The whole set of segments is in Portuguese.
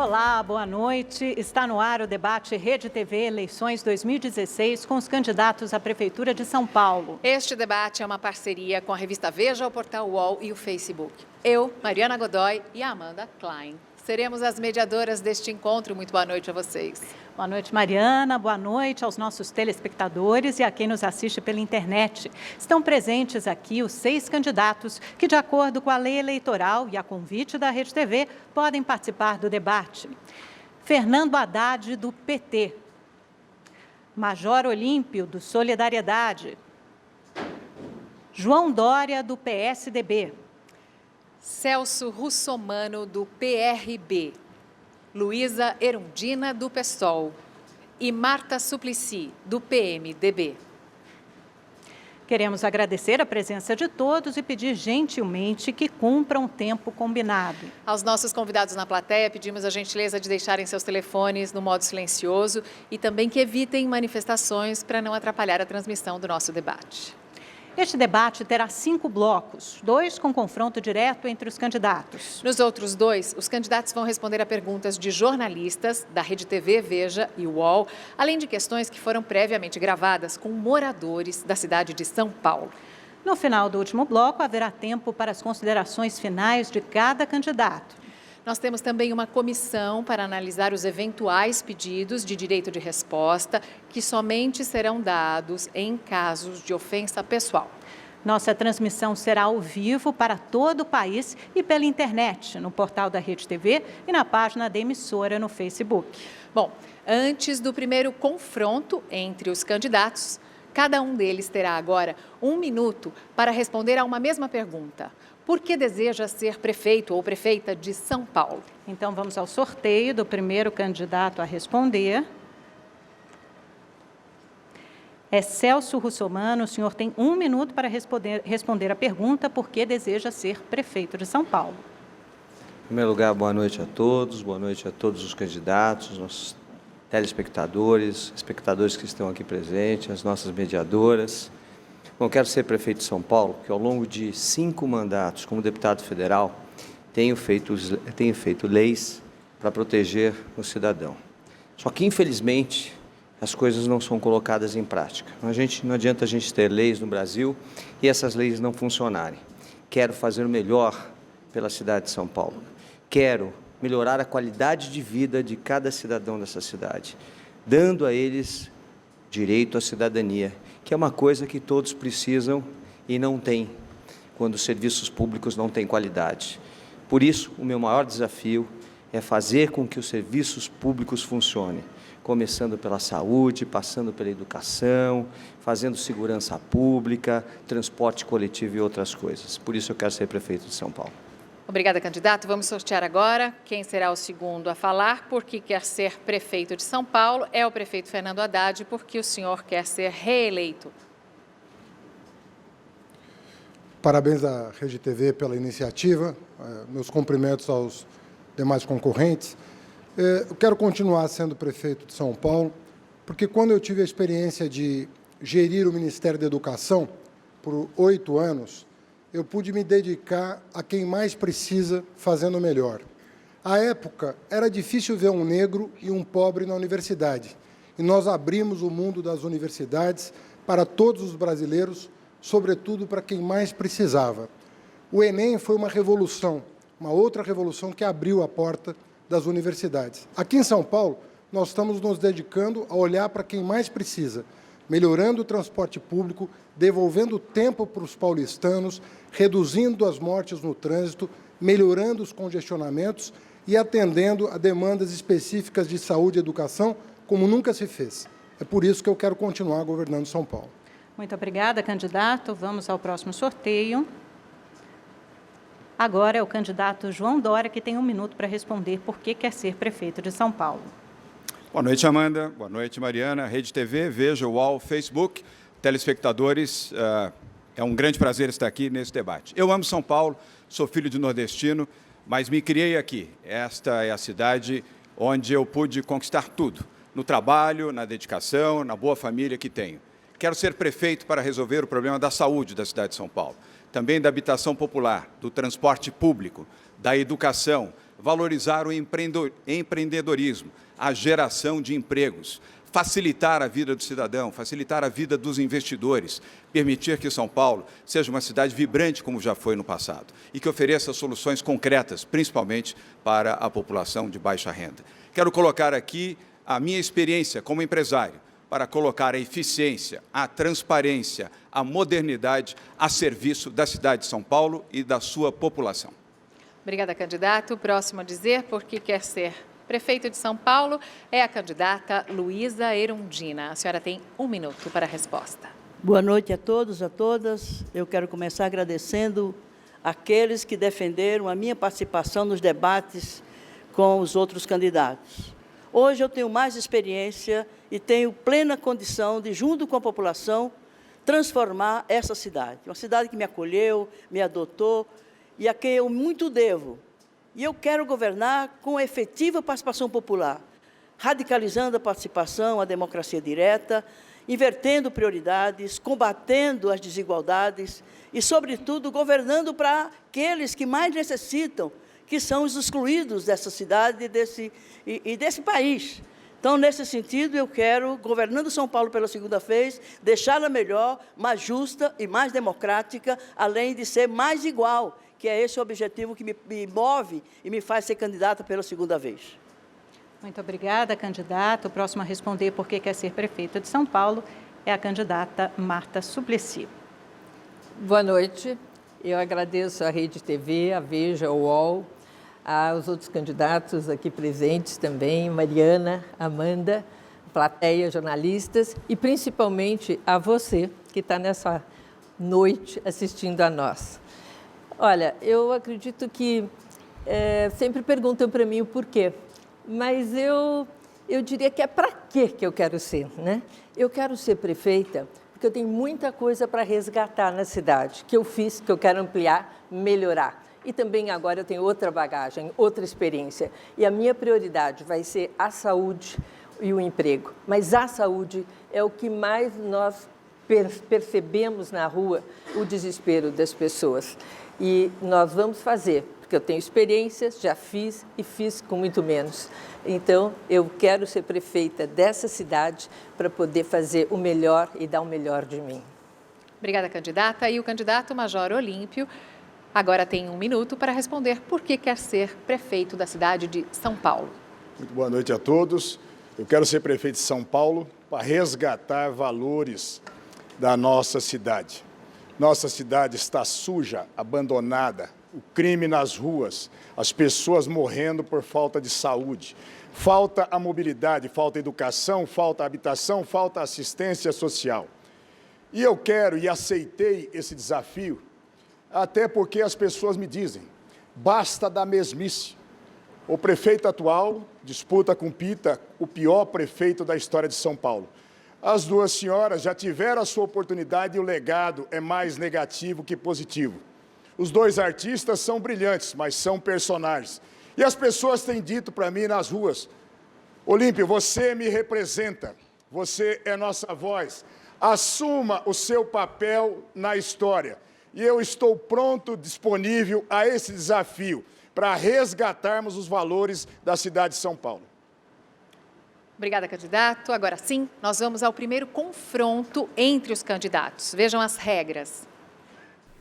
Olá, boa noite. Está no ar o debate Rede TV Eleições 2016 com os candidatos à Prefeitura de São Paulo. Este debate é uma parceria com a revista Veja, o portal UOL e o Facebook. Eu, Mariana Godoy e a Amanda Klein seremos as mediadoras deste encontro. Muito boa noite a vocês. Boa noite, Mariana. Boa noite aos nossos telespectadores e a quem nos assiste pela internet. Estão presentes aqui os 6 candidatos que, de acordo com a lei eleitoral e a convite da Rede TV, podem participar do debate. Fernando Haddad, do PT. Major Olímpio, do Solidariedade. João Dória, do PSDB. Celso Russomano, do PRB. Luísa Erundina, do PSOL. E Marta Suplicy, do PMDB. Queremos agradecer a presença de todos e pedir gentilmente que cumpram o tempo combinado. Aos nossos convidados na plateia, pedimos a gentileza de deixarem seus telefones no modo silencioso e também que evitem manifestações para não atrapalhar a transmissão do nosso debate. Este debate terá 5 blocos, 2 com confronto direto entre os candidatos. Nos outros 2, os candidatos vão responder a perguntas de jornalistas da Rede TV, Veja e UOL, além de questões que foram previamente gravadas com moradores da cidade de São Paulo. No final do último bloco, haverá tempo para as considerações finais de cada candidato. Nós temos também uma comissão para analisar os eventuais pedidos de direito de resposta, que somente serão dados em casos de ofensa pessoal. Nossa transmissão será ao vivo para todo o país e pela internet, no portal da Rede TV e na página da emissora no Facebook. Bom, antes do primeiro confronto entre os candidatos, cada um deles terá agora 1 minuto para responder a uma mesma pergunta. Por que deseja ser prefeito ou prefeita de São Paulo? Então, vamos ao sorteio do primeiro candidato a responder. É Celso Russomano. O senhor tem 1 minuto para responder a pergunta por que deseja ser prefeito de São Paulo. Em primeiro lugar, boa noite a todos os candidatos, nossos telespectadores, espectadores que estão aqui presentes, as nossas mediadoras. Bom, quero ser prefeito de São Paulo, porque ao longo de 5 mandatos como deputado federal, tenho feito leis para proteger o cidadão. Só que, infelizmente, as coisas não são colocadas em prática. Não adianta a gente ter leis no Brasil e essas leis não funcionarem. Quero fazer o melhor pela cidade de São Paulo. Quero melhorar a qualidade de vida de cada cidadão dessa cidade, dando a eles direito à cidadania, que é uma coisa que todos precisam e não têm, quando os serviços públicos não têm qualidade. Por isso, o meu maior desafio é fazer com que os serviços públicos funcionem, começando pela saúde, passando pela educação, fazendo segurança pública, transporte coletivo e outras coisas. Por isso eu quero ser prefeito de São Paulo. Obrigada, candidato. Vamos sortear agora quem será o segundo a falar porque quer ser prefeito de São Paulo. É o prefeito Fernando Haddad, porque o senhor quer ser reeleito. Parabéns à Rede TV pela iniciativa. Meus cumprimentos aos demais concorrentes. Eu quero continuar sendo prefeito de São Paulo, porque quando eu tive a experiência de gerir o Ministério da Educação por 8 anos, eu pude me dedicar a quem mais precisa, fazendo melhor. À época, era difícil ver um negro e um pobre na universidade, e nós abrimos o mundo das universidades para todos os brasileiros, sobretudo para quem mais precisava. O Enem foi uma revolução, uma outra revolução que abriu a porta das universidades. Aqui em São Paulo, nós estamos nos dedicando a olhar para quem mais precisa, melhorando o transporte público, devolvendo tempo para os paulistanos, reduzindo as mortes no trânsito, melhorando os congestionamentos e atendendo a demandas específicas de saúde e educação, como nunca se fez. É por isso que eu quero continuar governando São Paulo. Muito obrigada, candidato. Vamos ao próximo sorteio. Agora é o candidato João Dória, que tem 1 minuto para responder por que quer ser prefeito de São Paulo. Boa noite, Amanda. Boa noite, Mariana. Rede TV, Veja, UOL, Facebook, telespectadores. É um grande prazer estar aqui nesse debate. Eu amo São Paulo, sou filho de nordestino, mas me criei aqui. Esta é a cidade onde eu pude conquistar tudo, no trabalho, na dedicação, na boa família que tenho. Quero ser prefeito para resolver o problema da saúde da cidade de São Paulo, também da habitação popular, do transporte público, da educação, valorizar o empreendedorismo, a geração de empregos, facilitar a vida do cidadão, facilitar a vida dos investidores, permitir que São Paulo seja uma cidade vibrante como já foi no passado e que ofereça soluções concretas, principalmente para a população de baixa renda. Quero colocar aqui a minha experiência como empresário para colocar a eficiência, a transparência, a modernidade a serviço da cidade de São Paulo e da sua população. Obrigada, candidato. Próximo a dizer por que quer ser prefeito de São Paulo é a candidata Luísa Erundina. A senhora tem 1 minuto para a resposta. Boa noite a todos, a todas. Eu quero começar agradecendo aqueles que defenderam a minha participação nos debates com os outros candidatos. Hoje eu tenho mais experiência e tenho plena condição de, junto com a população, transformar essa cidade. Uma cidade que me acolheu, me adotou e a quem eu muito devo. E eu quero governar com efetiva participação popular, radicalizando a participação, a democracia direta, invertendo prioridades, combatendo as desigualdades e, sobretudo, governando para aqueles que mais necessitam, que são os excluídos dessa cidade e desse país. Então, nesse sentido, eu quero, governando São Paulo pela segunda vez, deixá-la melhor, mais justa e mais democrática, além de ser mais igual, que é esse o objetivo que me move e me faz ser candidata pela segunda vez. Muito obrigada, candidato. O próximo a responder por que quer ser prefeita de São Paulo é a candidata Marta Suplicy. Boa noite. Eu agradeço à Rede TV, à Veja, ao UOL, aos outros candidatos aqui presentes também, Mariana, Amanda, plateia, jornalistas e principalmente a você que está nessa noite assistindo a nós. Olha, eu acredito que sempre perguntam para mim o porquê, mas eu diria que é para quê que eu quero ser, né? Eu quero ser prefeita porque eu tenho muita coisa para resgatar na cidade, que eu fiz, que eu quero ampliar, melhorar. E também agora eu tenho outra bagagem, outra experiência. E a minha prioridade vai ser a saúde e o emprego. Mas a saúde é o que mais nós percebemos na rua, o desespero das pessoas. E nós vamos fazer, porque eu tenho experiências, já fiz e fiz com muito menos. Então, eu quero ser prefeita dessa cidade para poder fazer o melhor e dar o melhor de mim. Obrigada, candidata. E o candidato Major Olímpio agora tem 1 minuto para responder por que quer ser prefeito da cidade de São Paulo. Muito boa noite a todos. Eu quero ser prefeito de São Paulo para resgatar valores da nossa cidade. Nossa cidade está suja, abandonada, o crime nas ruas, as pessoas morrendo por falta de saúde. Falta a mobilidade, falta a educação, falta a habitação, falta a assistência social. E eu quero e aceitei esse desafio, até porque as pessoas me dizem, basta da mesmice. O prefeito atual disputa com Pita o pior prefeito da história de São Paulo. As duas senhoras já tiveram a sua oportunidade e o legado é mais negativo que positivo. Os dois artistas são brilhantes, mas são personagens. E as pessoas têm dito para mim nas ruas, Olímpio, você me representa, você é nossa voz, assuma o seu papel na história. E eu estou pronto, disponível a esse desafio para resgatarmos os valores da cidade de São Paulo. Obrigada, candidato. Agora sim, nós vamos ao primeiro confronto entre os candidatos. Vejam as regras.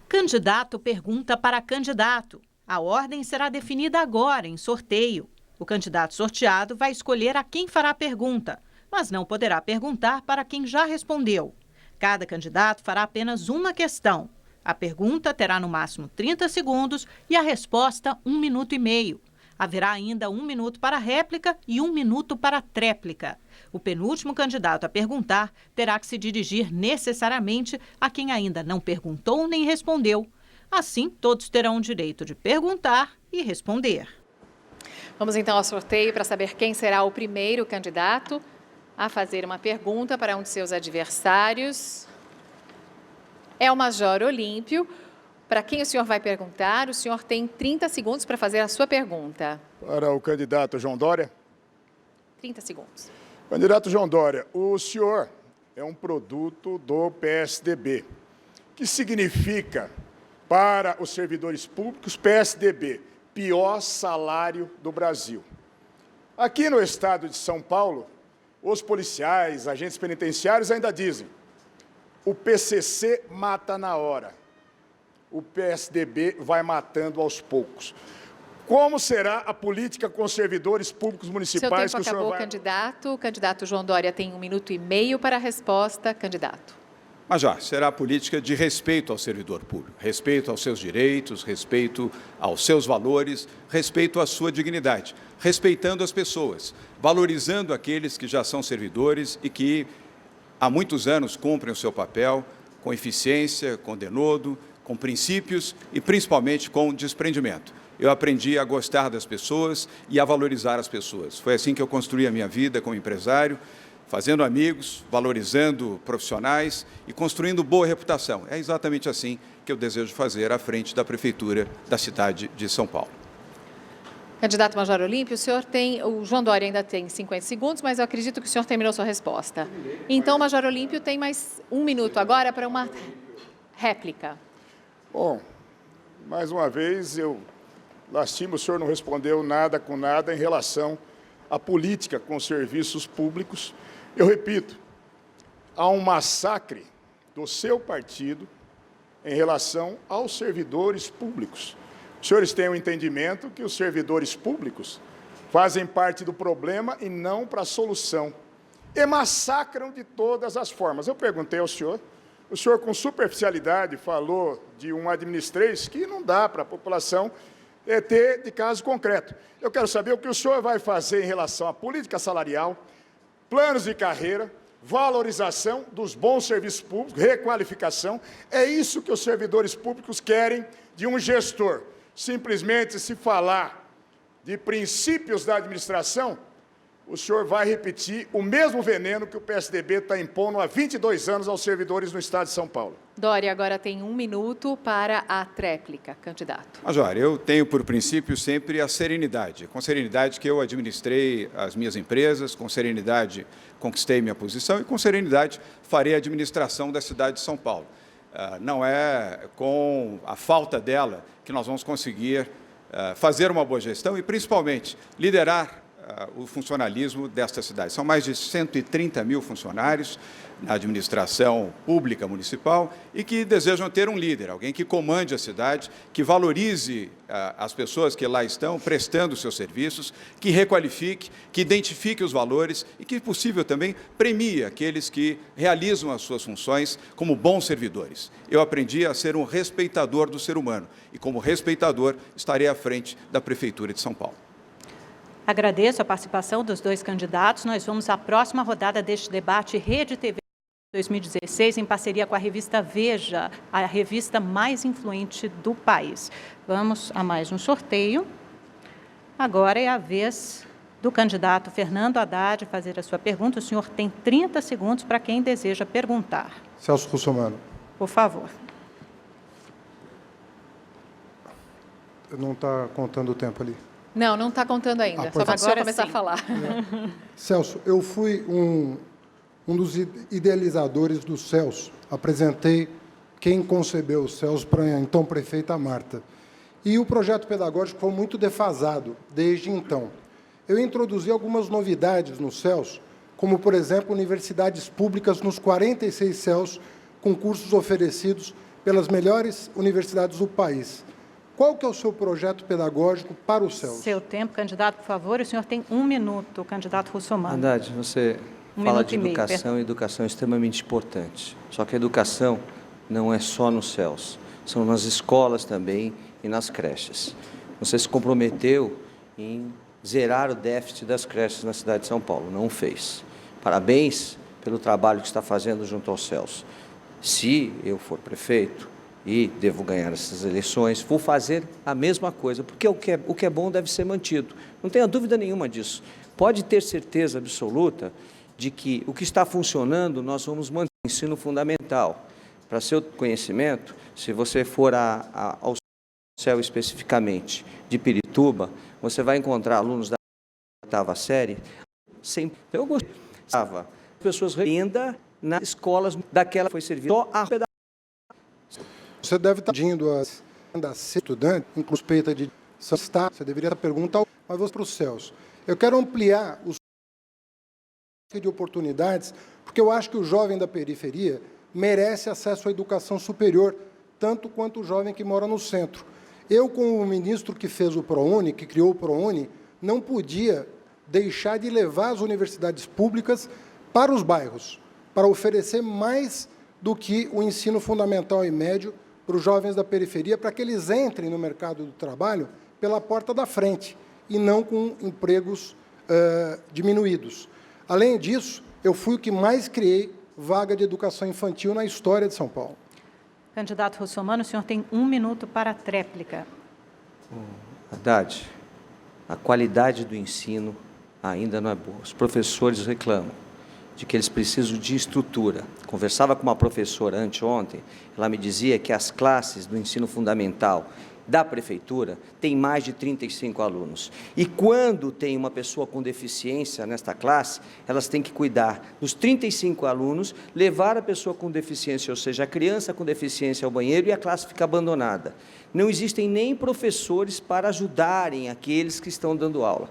Candidato pergunta para candidato. A ordem será definida agora, em sorteio. O candidato sorteado vai escolher a quem fará a pergunta, mas não poderá perguntar para quem já respondeu. Cada candidato fará apenas uma questão. A pergunta terá no máximo 30 segundos e a resposta 1 minuto e meio. Haverá ainda 1 minuto para réplica e 1 minuto para tréplica. O penúltimo candidato a perguntar terá que se dirigir necessariamente a quem ainda não perguntou nem respondeu. Assim, todos terão o direito de perguntar e responder. Vamos então ao sorteio para saber quem será o primeiro candidato a fazer uma pergunta para um de seus adversários. É o Major Olímpio. Para quem o senhor vai perguntar, o senhor tem 30 segundos para fazer a sua pergunta. Para o candidato João Dória. 30 segundos. Candidato João Dória, o senhor é um produto do PSDB. O que significa para os servidores públicos PSDB? pior salário do Brasil. Aqui no estado de São Paulo, os policiais, agentes penitenciários ainda dizem: o PCC mata na hora, o PSDB vai matando aos poucos. Como será a política com os servidores públicos municipais? Seu tempo acabou, candidato. Candidato João Dória tem 1 minuto e meio para a resposta. Candidato. Mas já, será a política de respeito ao servidor público, respeito aos seus direitos, respeito aos seus valores, respeito à sua dignidade, respeitando as pessoas, valorizando aqueles que já são servidores e que há muitos anos cumprem o seu papel com eficiência, com denodo, com princípios e principalmente com desprendimento. Eu aprendi a gostar das pessoas e a valorizar as pessoas. Foi assim que eu construí a minha vida como empresário, fazendo amigos, valorizando profissionais e construindo boa reputação. É exatamente assim que eu desejo fazer à frente da Prefeitura da cidade de São Paulo. Candidato Major Olímpio, o João Dória ainda tem 50 segundos, mas eu acredito que o senhor terminou sua resposta. Então, Major Olímpio tem mais 1 minuto agora para uma réplica. Bom, mais uma vez, eu lastimo, o senhor não respondeu nada com nada em relação à política com os serviços públicos. Eu repito, há um massacre do seu partido em relação aos servidores públicos. Os senhores têm o entendimento que os servidores públicos fazem parte do problema e não para a solução. E massacram de todas as formas. Eu perguntei ao senhor, o senhor com superficialidade falou de um administrês que não dá para a população ter de caso concreto. Eu quero saber o que o senhor vai fazer em relação à política salarial, planos de carreira, valorização dos bons serviços públicos, requalificação. É isso que os servidores públicos querem de um gestor. Simplesmente se falar de princípios da administração, o senhor vai repetir o mesmo veneno que o PSDB está impondo há 22 anos aos servidores no estado de São Paulo. Dória agora tem 1 minuto para a tréplica, candidato. Major, eu tenho por princípio sempre a serenidade. Com serenidade que eu administrei as minhas empresas, com serenidade conquistei minha posição e com serenidade farei a administração da cidade de São Paulo. Não é com a falta dela que nós vamos conseguir fazer uma boa gestão e, principalmente, liderar o funcionalismo desta cidade. São mais de 130 mil funcionários na administração pública municipal e que desejam ter um líder, alguém que comande a cidade, que valorize as pessoas que lá estão prestando seus serviços, que requalifique, que identifique os valores e que, possível, também premie aqueles que realizam as suas funções como bons servidores. Eu aprendi a ser um respeitador do ser humano e, como respeitador, estarei à frente da Prefeitura de São Paulo. Agradeço a participação dos dois candidatos. Nós vamos à próxima rodada deste debate Rede TV 2016, em parceria com a revista Veja, a revista mais influente do país. Vamos a mais um sorteio. Agora é a vez do candidato Fernando Haddad fazer a sua pergunta. O senhor tem 30 segundos para quem deseja perguntar. Celso Russomano. Por favor. Não está contando o tempo ali. Não, não está contando ainda. Só para agora começar a falar. Celso, eu fui um dos idealizadores do CELS. Apresentei quem concebeu o CELS para a então prefeita Marta. E o projeto pedagógico foi muito defasado desde então. Eu introduzi algumas novidades no CELS, como, por exemplo, universidades públicas nos 46 CELS, com cursos oferecidos pelas melhores universidades do país. Qual que é o seu projeto pedagógico para o CELS? Seu tempo, candidato, por favor. O senhor tem 1 minuto, candidato Russomano. Haddad, você fala de educação e educação é extremamente importante. Só que a educação não é só no CELS, são nas escolas também e nas creches. Você se comprometeu em zerar o déficit das creches na cidade de São Paulo, não fez. Parabéns pelo trabalho que está fazendo junto ao CELS. Se eu for prefeito, e devo ganhar essas eleições, vou fazer a mesma coisa, porque o que é bom deve ser mantido. Não tenha dúvida nenhuma disso. Pode ter certeza absoluta de que o que está funcionando, nós vamos manter o ensino fundamental. Para seu conhecimento, se você for ao CEL especificamente de Pirituba, você vai encontrar alunos da 8ª série. Eu gostava. Pessoas ainda nas escolas daquela foi servida só a pedagogia. Você deve estar pedindo a estudante, inclusive suspeita de Você deveria perguntar, mas vou para os céus. Eu quero ampliar os de oportunidades, porque eu acho que o jovem da periferia merece acesso à educação superior, tanto quanto o jovem que mora no centro. Eu, como ministro que fez o ProUni, que criou o ProUni, não podia deixar de levar as universidades públicas para os bairros, para oferecer mais do que o ensino fundamental e médio para os jovens da periferia, para que eles entrem no mercado do trabalho pela porta da frente, e não com empregos diminuídos. Além disso, eu fui o que mais criei vaga de educação infantil na história de São Paulo. Candidato Russomano, o senhor tem 1 minuto para a tréplica. Haddad, a qualidade do ensino ainda não é boa. Os professores reclamam de que eles precisam de estrutura. Conversava com uma professora anteontem, ela me dizia que as classes do ensino fundamental da prefeitura tem mais de 35 alunos. E quando tem uma pessoa com deficiência nesta classe, elas têm que cuidar dos 35 alunos, levar a pessoa com deficiência, ou seja, a criança com deficiência ao banheiro, e a classe fica abandonada. Não existem nem professores para ajudarem aqueles que estão dando aula.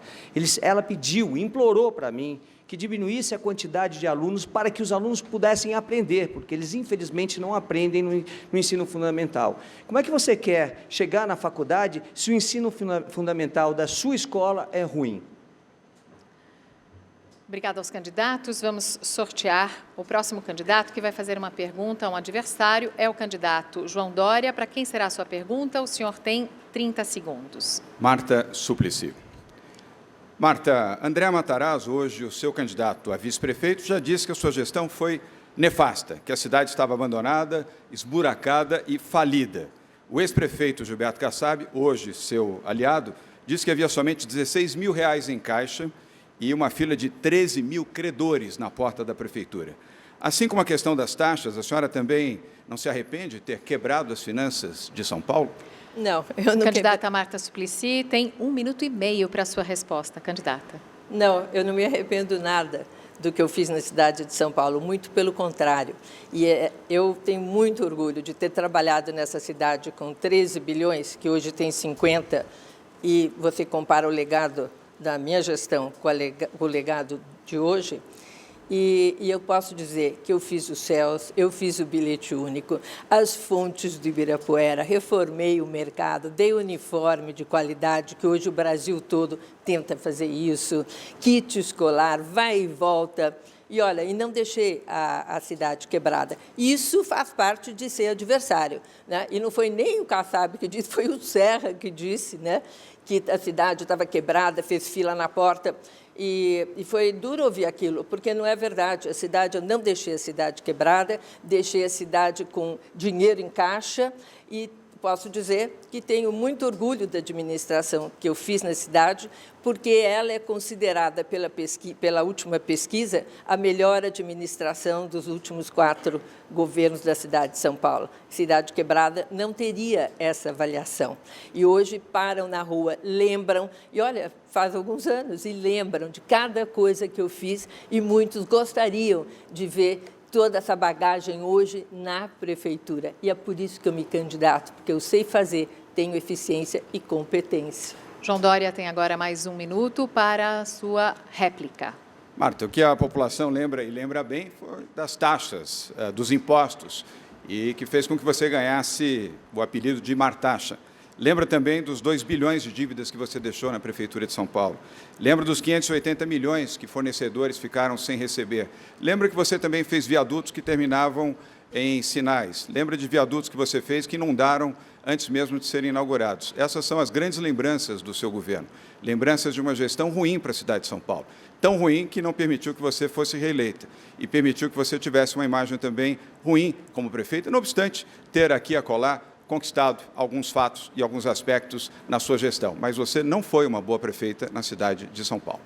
Ela pediu, implorou para mim, que diminuísse a quantidade de alunos para que os alunos pudessem aprender, porque eles, infelizmente, não aprendem no ensino fundamental. Como é que você quer chegar na faculdade se o ensino fundamental da sua escola é ruim? Obrigada aos candidatos. Vamos sortear o próximo candidato que vai fazer uma pergunta a um adversário. É o candidato João Dória. Para quem será a sua pergunta? O senhor tem 30 segundos. Marta Suplicy. Marta, André Matarazzo, hoje o seu candidato a vice-prefeito, já disse que a sua gestão foi nefasta, que a cidade estava abandonada, esburacada e falida. O ex-prefeito Gilberto Kassab, hoje seu aliado, disse que havia somente R$16 mil em caixa e uma fila de 13 mil credores na porta da prefeitura. Assim como a questão das taxas, a senhora também não se arrepende de ter quebrado as finanças de São Paulo? Não, eu não. Candidata Marta Suplicy, tem 1 minuto e meio para a sua resposta, candidata. Não, eu não me arrependo nada do que eu fiz na cidade de São Paulo, muito pelo contrário. E eu tenho muito orgulho de ter trabalhado nessa cidade com 13 bilhões, que hoje tem 50, e você compara o legado da minha gestão com o legado de hoje. E eu posso dizer que eu fiz os céus, eu fiz o bilhete único, as fontes do Ibirapuera, reformei o mercado, dei uniforme de qualidade, que hoje o Brasil todo tenta fazer isso, kit escolar, vai e volta. E, olha, e não deixei a cidade quebrada. Isso faz parte de ser adversário, né? E não foi nem o Kassab que disse, foi o Serra que disse, né, que a cidade estava quebrada, fez fila na porta. E foi duro ouvir aquilo, porque não é verdade. Eu não deixei a cidade quebrada, deixei a cidade com dinheiro em caixa e posso dizer que tenho muito orgulho da administração que eu fiz na cidade, porque ela é considerada pela última pesquisa a melhor administração dos últimos 4 governos da cidade de São Paulo. Cidade quebrada não teria essa avaliação. E hoje param na rua, lembram, e olha, faz alguns anos, e lembram de cada coisa que eu fiz, e muitos gostariam de ver toda essa bagagem hoje na prefeitura. E é por isso que eu me candidato, porque eu sei fazer, tenho eficiência e competência. João Dória tem agora mais 1 minuto para a sua réplica. Marta, o que a população lembra, e lembra bem, foi das taxas, dos impostos, e que fez com que você ganhasse o apelido de Martaxa. Lembra também dos 2 bilhões de dívidas que você deixou na Prefeitura de São Paulo. Lembra dos 580 milhões que fornecedores ficaram sem receber. Lembra que você também fez viadutos que terminavam em sinais. Lembra de viadutos que você fez que inundaram antes mesmo de serem inaugurados. Essas são as grandes lembranças do seu governo. Lembranças de uma gestão ruim para a cidade de São Paulo. Tão ruim que não permitiu que você fosse reeleita e permitiu que você tivesse uma imagem também ruim como prefeita, não obstante ter aqui a colar conquistado alguns fatos e alguns aspectos na sua gestão, mas você não foi uma boa prefeita na cidade de São Paulo.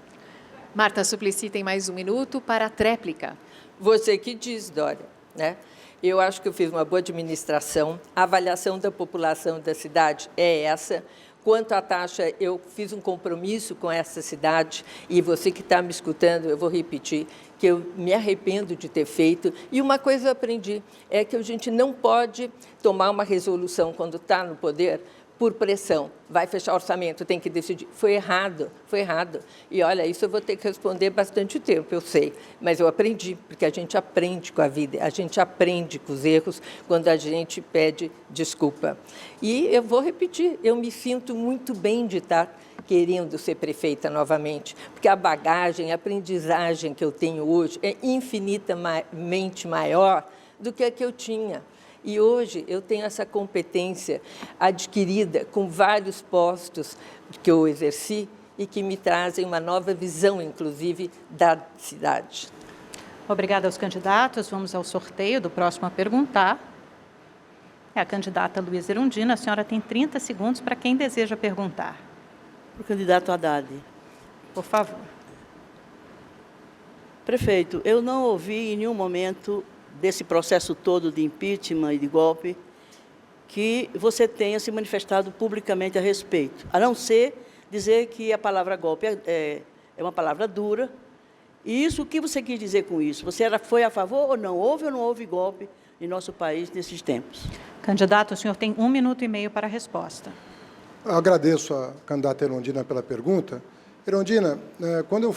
Marta Suplicy tem mais 1 minuto para a tréplica. Você que diz, Dória, né? Eu acho que eu fiz uma boa administração, a avaliação da população da cidade é essa. Quanto à taxa, eu fiz um compromisso com essa cidade e você que está me escutando, eu vou repetir, que eu me arrependo de ter feito. E uma coisa eu aprendi, é que a gente não pode tomar uma resolução quando está no poder por pressão, vai fechar o orçamento, tem que decidir. Foi errado, foi errado. E olha, isso eu vou ter que responder bastante tempo, eu sei, mas eu aprendi, porque a gente aprende com a vida, a gente aprende com os erros quando a gente pede desculpa. E eu vou repetir, eu me sinto muito bem de estar querendo ser prefeita novamente, porque a bagagem, a aprendizagem que eu tenho hoje é infinitamente maior do que a que eu tinha. E hoje eu tenho essa competência adquirida com vários postos que eu exerci e que me trazem uma nova visão, inclusive, da cidade. Obrigada aos candidatos. Vamos ao sorteio do próximo a perguntar. É a candidata Luísa Erundina. A senhora tem 30 segundos para quem deseja perguntar. Para o candidato Haddad. Por favor. Prefeito, eu não ouvi em nenhum momento desse processo todo de impeachment e de golpe que você tenha se manifestado publicamente a respeito, a não ser dizer que a palavra golpe é uma palavra dura. E isso, o que você quis dizer com isso? Você foi a favor ou não houve golpe em nosso país nesses tempos? Candidato, o senhor tem 1 minuto e meio para a resposta. Eu agradeço a candidata Erundina pela pergunta. Erundina, quando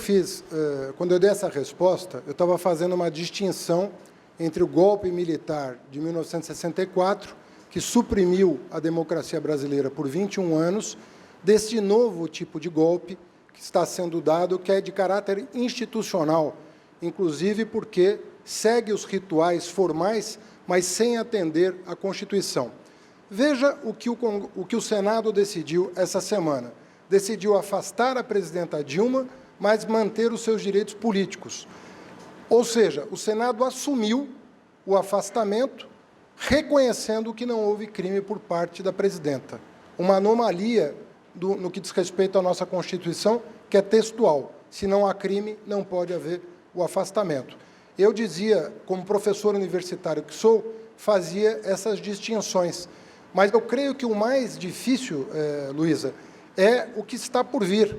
eu dei essa resposta, eu estava fazendo uma distinção entre o golpe militar de 1964, que suprimiu a democracia brasileira por 21 anos, deste novo tipo de golpe que está sendo dado, que é de caráter institucional, inclusive porque segue os rituais formais, mas sem atender à Constituição. Veja o que o Senado decidiu essa semana. Decidiu afastar a presidenta Dilma, mas manter os seus direitos políticos. Ou seja, o Senado assumiu o afastamento, reconhecendo que não houve crime por parte da presidenta. Uma anomalia no que diz respeito à nossa Constituição, que é textual. Se não há crime, não pode haver o afastamento. Eu dizia, como professor universitário que sou, fazia essas distinções. Mas eu creio que o mais difícil, Luísa, é o que está por vir.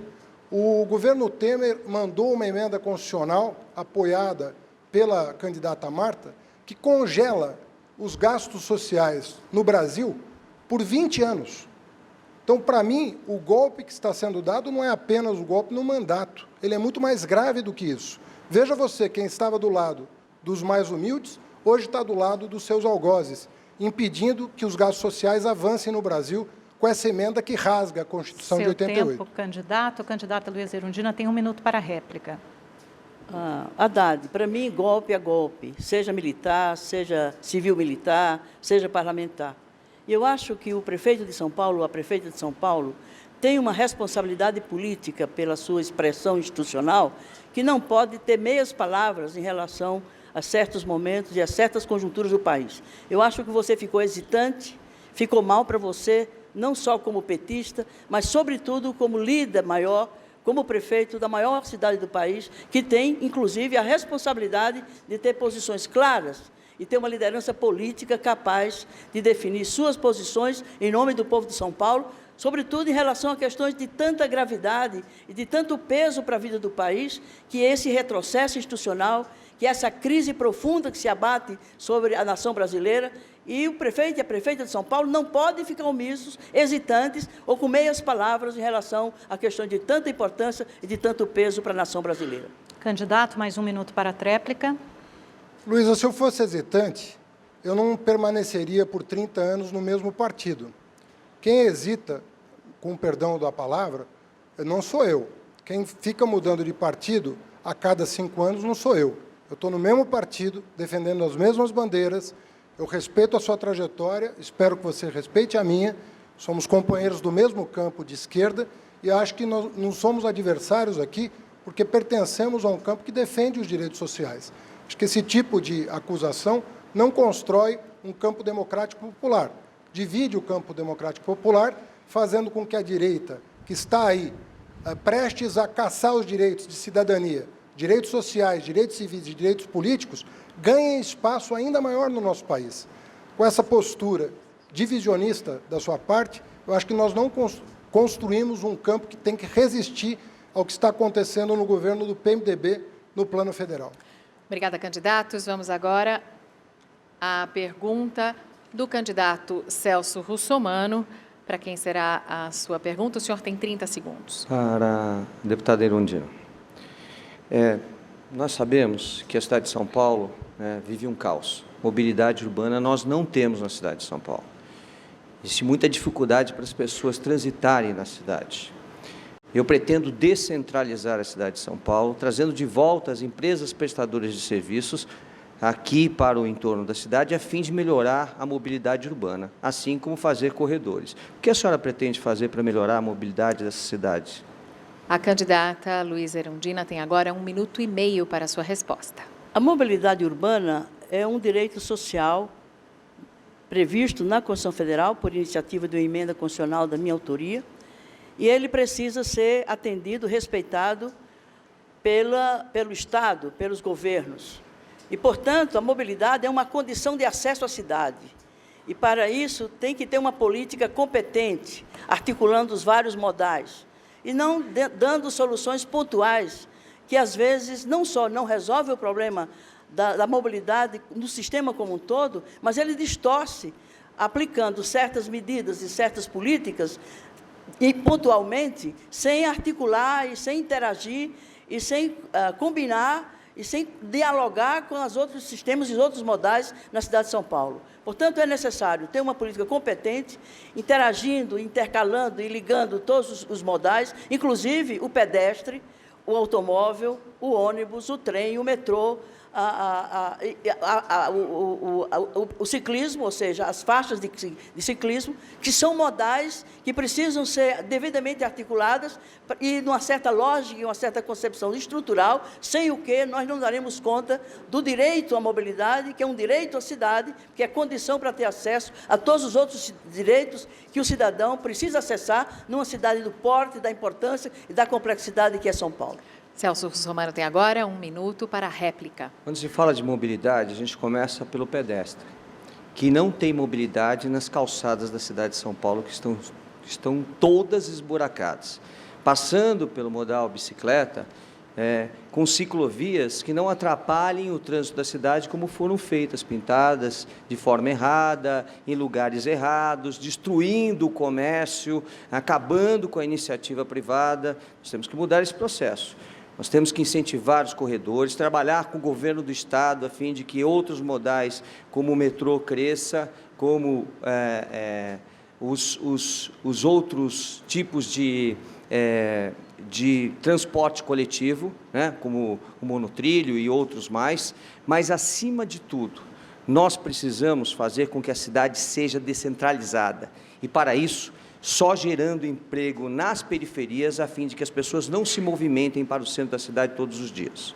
O governo Temer mandou uma emenda constitucional, apoiada pela candidata Marta, que congela os gastos sociais no Brasil por 20 anos. Então, para mim, o golpe que está sendo dado não é apenas o golpe no mandato, ele é muito mais grave do que isso. Veja você, quem estava do lado dos mais humildes, hoje está do lado dos seus algozes, impedindo que os gastos sociais avancem no Brasil com essa emenda que rasga a Constituição de 88. Seu tempo, candidato. A candidata Luísa Erundina tem 1 minuto para a réplica. Haddad, para mim, golpe é golpe, seja militar, seja civil-militar, seja parlamentar. E eu acho que o prefeito de São Paulo, a prefeita de São Paulo, tem uma responsabilidade política pela sua expressão institucional que não pode ter meias palavras em relação a certos momentos e a certas conjunturas do país. Eu acho que você ficou hesitante, ficou mal para você, não só como petista, mas, sobretudo, como líder maior, como prefeito da maior cidade do país, que tem, inclusive, a responsabilidade de ter posições claras e ter uma liderança política capaz de definir suas posições em nome do povo de São Paulo, sobretudo em relação a questões de tanta gravidade e de tanto peso para a vida do país, que esse retrocesso institucional, que essa crise profunda que se abate sobre a nação brasileira, e o prefeito e a prefeita de São Paulo não podem ficar omissos, hesitantes ou com meias palavras em relação a questões de tanta importância e de tanto peso para a nação brasileira. Candidato, mais 1 minuto para a tréplica. Luísa, se eu fosse hesitante, eu não permaneceria por 30 anos no mesmo partido. Quem hesita, com perdão da palavra, não sou eu. Quem fica mudando de partido a cada 5 anos não sou eu. Eu estou no mesmo partido, defendendo as mesmas bandeiras, eu respeito a sua trajetória, espero que você respeite a minha, somos companheiros do mesmo campo de esquerda e acho que nós não somos adversários aqui porque pertencemos a um campo que defende os direitos sociais. Acho que esse tipo de acusação não constrói um campo democrático popular, divide o campo democrático popular, fazendo com que a direita, que está aí, prestes a caçar os direitos de cidadania, direitos sociais, direitos civis e direitos políticos, ganhem espaço ainda maior no nosso país. Com essa postura divisionista da sua parte, eu acho que nós não construímos um campo que tem que resistir ao que está acontecendo no governo do PMDB no plano federal. Obrigada, candidatos. Vamos agora à pergunta do candidato Celso Russomano. para quem será a sua pergunta. O senhor tem 30 segundos. Para a deputada Erundina. Nós sabemos que a cidade de São Paulo vive um caos. Mobilidade urbana nós não temos na cidade de São Paulo. Existe muita dificuldade para as pessoas transitarem na cidade. Eu pretendo descentralizar a cidade de São Paulo, trazendo de volta as empresas prestadoras de serviços aqui para o entorno da cidade, a fim de melhorar a mobilidade urbana, assim como fazer corredores. O que a senhora pretende fazer para melhorar a mobilidade dessa cidade? A candidata Luísa Erundina tem agora 1 minuto e meio para a sua resposta. A mobilidade urbana é um direito social previsto na Constituição Federal, por iniciativa de uma emenda constitucional da minha autoria, e ele precisa ser atendido, respeitado pelo Estado, pelos governos. E, portanto, a mobilidade é uma condição de acesso à cidade. E, para isso, tem que ter uma política competente, articulando os vários modais, e não dando soluções pontuais, que, às vezes, não só não resolve o problema da mobilidade no sistema como um todo, mas ele distorce, aplicando certas medidas e certas políticas, e pontualmente, sem articular e sem interagir, e sem combinar, e sem dialogar com os outros sistemas e os outros modais na cidade de São Paulo. Portanto, é necessário ter uma política competente, interagindo, intercalando e ligando todos os modais, inclusive o pedestre, o automóvel, o ônibus, o trem, o metrô, o ciclismo, ou seja, as faixas de ciclismo, que são modais que precisam ser devidamente articuladas e numa certa lógica e uma certa concepção estrutural, sem o que nós não daremos conta do direito à mobilidade, que é um direito à cidade, que é condição para ter acesso a todos os outros direitos que o cidadão precisa acessar numa cidade do porte, da importância e da complexidade que é São Paulo. Celso Russomano tem agora 1 minuto para a réplica. Quando se fala de mobilidade, a gente começa pelo pedestre, que não tem mobilidade nas calçadas da cidade de São Paulo, que estão todas esburacadas. Passando pelo modal bicicleta, com ciclovias que não atrapalhem o trânsito da cidade, como foram feitas, pintadas de forma errada, em lugares errados, destruindo o comércio, acabando com a iniciativa privada. Nós temos que mudar esse processo. Nós temos que incentivar os corredores, trabalhar com o governo do Estado, a fim de que outros modais, como o metrô, cresça, como os outros tipos de transporte coletivo, como o monotrilho e outros mais, mas, acima de tudo, nós precisamos fazer com que a cidade seja descentralizada. E, para isso, só gerando emprego nas periferias, a fim de que as pessoas não se movimentem para o centro da cidade todos os dias.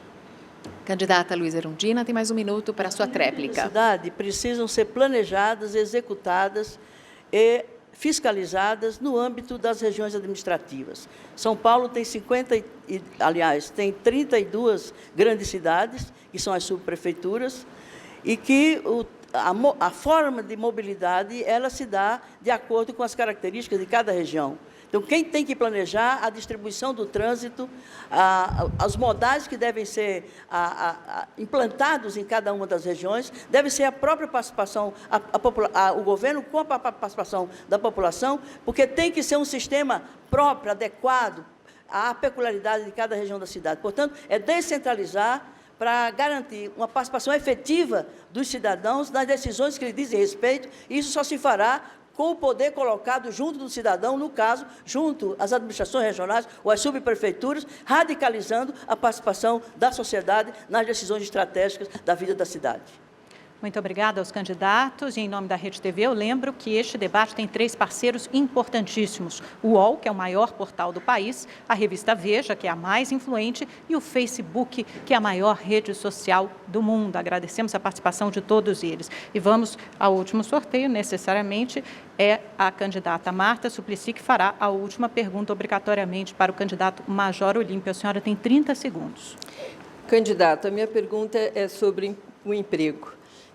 Candidata Luísa Erundina tem mais 1 minuto para a sua tréplica. A cidade precisam ser planejadas, executadas e fiscalizadas no âmbito das regiões administrativas. São Paulo tem tem 32 grandes cidades, que são as subprefeituras, e que a forma de mobilidade, ela se dá de acordo com as características de cada região. Então, quem tem que planejar a distribuição do trânsito, os modais que devem ser implantados em cada uma das regiões, deve ser a própria participação, o governo com a participação da população, porque tem que ser um sistema próprio, adequado à peculiaridade de cada região da cidade. Portanto, é descentralizar para garantir uma participação efetiva dos cidadãos nas decisões que lhes dizem respeito, e isso só se fará com o poder colocado junto do cidadão, no caso, junto às administrações regionais ou às subprefeituras, radicalizando a participação da sociedade nas decisões estratégicas da vida da cidade. Muito obrigada aos candidatos. E, em nome da Rede TV, eu lembro que este debate tem 3 parceiros importantíssimos. O UOL, que é o maior portal do país, a revista Veja, que é a mais influente, e o Facebook, que é a maior rede social do mundo. Agradecemos a participação de todos eles. E vamos ao último sorteio, necessariamente, é a candidata Marta Suplicy, que fará a última pergunta obrigatoriamente para o candidato Major Olímpio. A senhora tem 30 segundos. Candidato, a minha pergunta é sobre o emprego,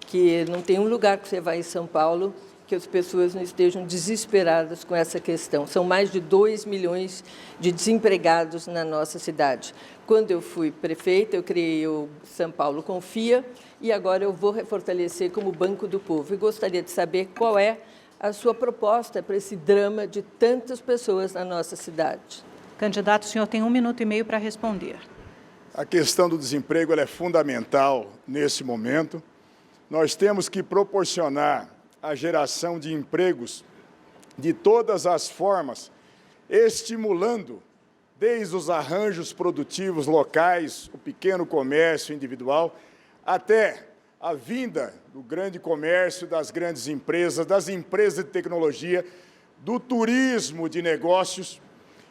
que não tem um lugar que você vai em São Paulo que as pessoas não estejam desesperadas com essa questão. São mais de 2 milhões de desempregados na nossa cidade. Quando eu fui prefeita, eu criei o São Paulo Confia, e agora eu vou fortalecer como Banco do Povo. E gostaria de saber qual é a sua proposta para esse drama de tantas pessoas na nossa cidade. Candidato, o senhor tem 1 minuto e meio para responder. A questão do desemprego ela é fundamental nesse momento. Nós temos que proporcionar a geração de empregos de todas as formas, estimulando desde os arranjos produtivos locais, o pequeno comércio individual, até a vinda do grande comércio, das grandes empresas, das empresas de tecnologia, do turismo de negócios.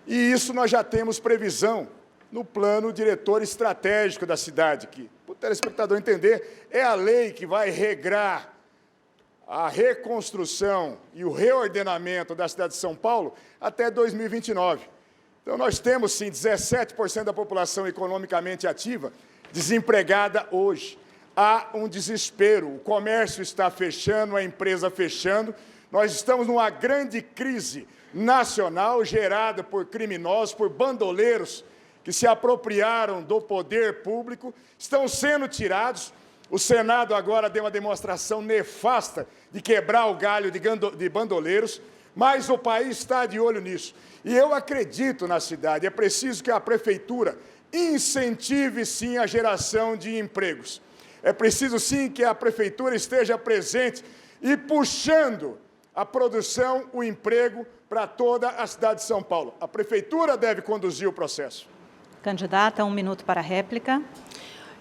E isso nós já temos previsão no plano diretor estratégico da cidade, que, para o telespectador entender, é a lei que vai regrar a reconstrução e o reordenamento da cidade de São Paulo até 2029. Então, nós temos, sim, 17% da população economicamente ativa desempregada hoje. Há um desespero, o comércio está fechando, a empresa fechando. Nós estamos numa grande crise nacional gerada por criminosos, por bandoleiros que se apropriaram do poder público, estão sendo tirados. O Senado agora deu uma demonstração nefasta de quebrar o galho de bandoleiros, mas o país está de olho nisso. E eu acredito na cidade, é preciso que a Prefeitura incentive, sim, a geração de empregos. É preciso, sim, que a Prefeitura esteja presente e puxando a produção, o emprego para toda a cidade de São Paulo. A Prefeitura deve conduzir o processo. Candidata, 1 minuto para a réplica.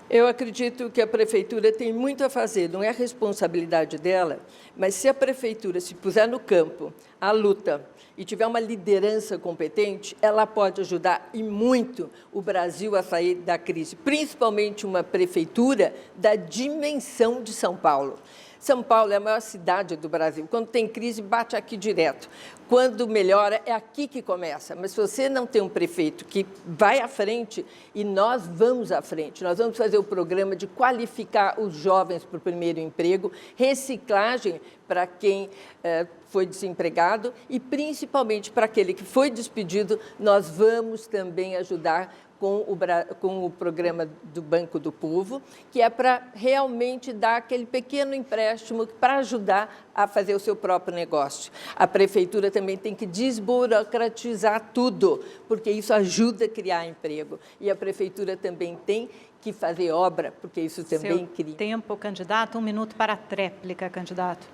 Eu acredito que a Prefeitura tem muito a fazer, não é a responsabilidade dela, mas se a Prefeitura se puser no campo, a luta, e tiver uma liderança competente, ela pode ajudar e muito o Brasil a sair da crise, principalmente uma prefeitura da dimensão de São Paulo. São Paulo é a maior cidade do Brasil. Quando tem crise, bate aqui direto. Quando melhora, é aqui que começa. Mas se você não tem um prefeito que vai à frente, e nós vamos à frente, nós vamos fazer o programa de qualificar os jovens para o primeiro emprego, reciclagem para quem foi desempregado e, principalmente, para aquele que foi despedido, nós vamos também ajudar com o programa do Banco do Povo, que é para realmente dar aquele pequeno empréstimo para ajudar a fazer o seu próprio negócio. A Prefeitura também tem que desburocratizar tudo, porque isso ajuda a criar emprego. E a Prefeitura também tem que fazer obra, porque isso também cria. Tempo, candidato. 1 minuto para a tréplica, candidato.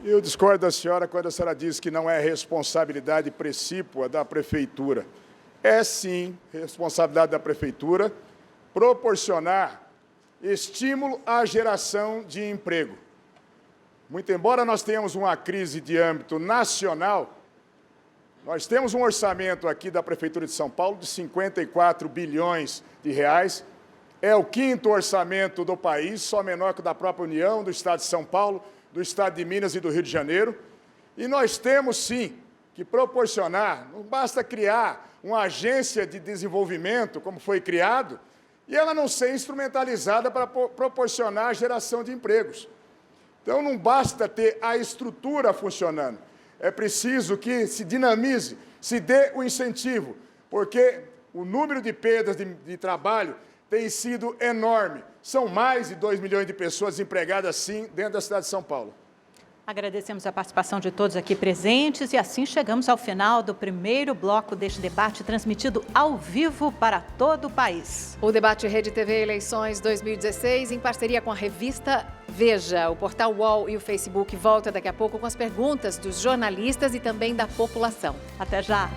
Eu discordo da senhora quando a senhora diz que não é responsabilidade precípua da Prefeitura. É, sim, responsabilidade da Prefeitura proporcionar estímulo à geração de emprego. Muito embora nós tenhamos uma crise de âmbito nacional, nós temos um orçamento aqui da Prefeitura de São Paulo de 54 bilhões de reais. É o 5º orçamento do país, só menor que o da própria União, do Estado de São Paulo, do Estado de Minas e do Rio de Janeiro. E nós temos, sim, que proporcionar, não basta criar uma agência de desenvolvimento, como foi criado, e ela não ser instrumentalizada para proporcionar a geração de empregos. Então, não basta ter a estrutura funcionando, é preciso que se dinamize, se dê o incentivo, porque o número de perdas de trabalho tem sido enorme. São mais de 2 milhões de pessoas desempregadas, sim, dentro da cidade de São Paulo. Agradecemos a participação de todos aqui presentes e assim chegamos ao final do primeiro bloco deste debate transmitido ao vivo para todo o país. O debate Rede TV Eleições 2016, em parceria com a revista Veja, o portal UOL e o Facebook, volta daqui a pouco com as perguntas dos jornalistas e também da população. Até já!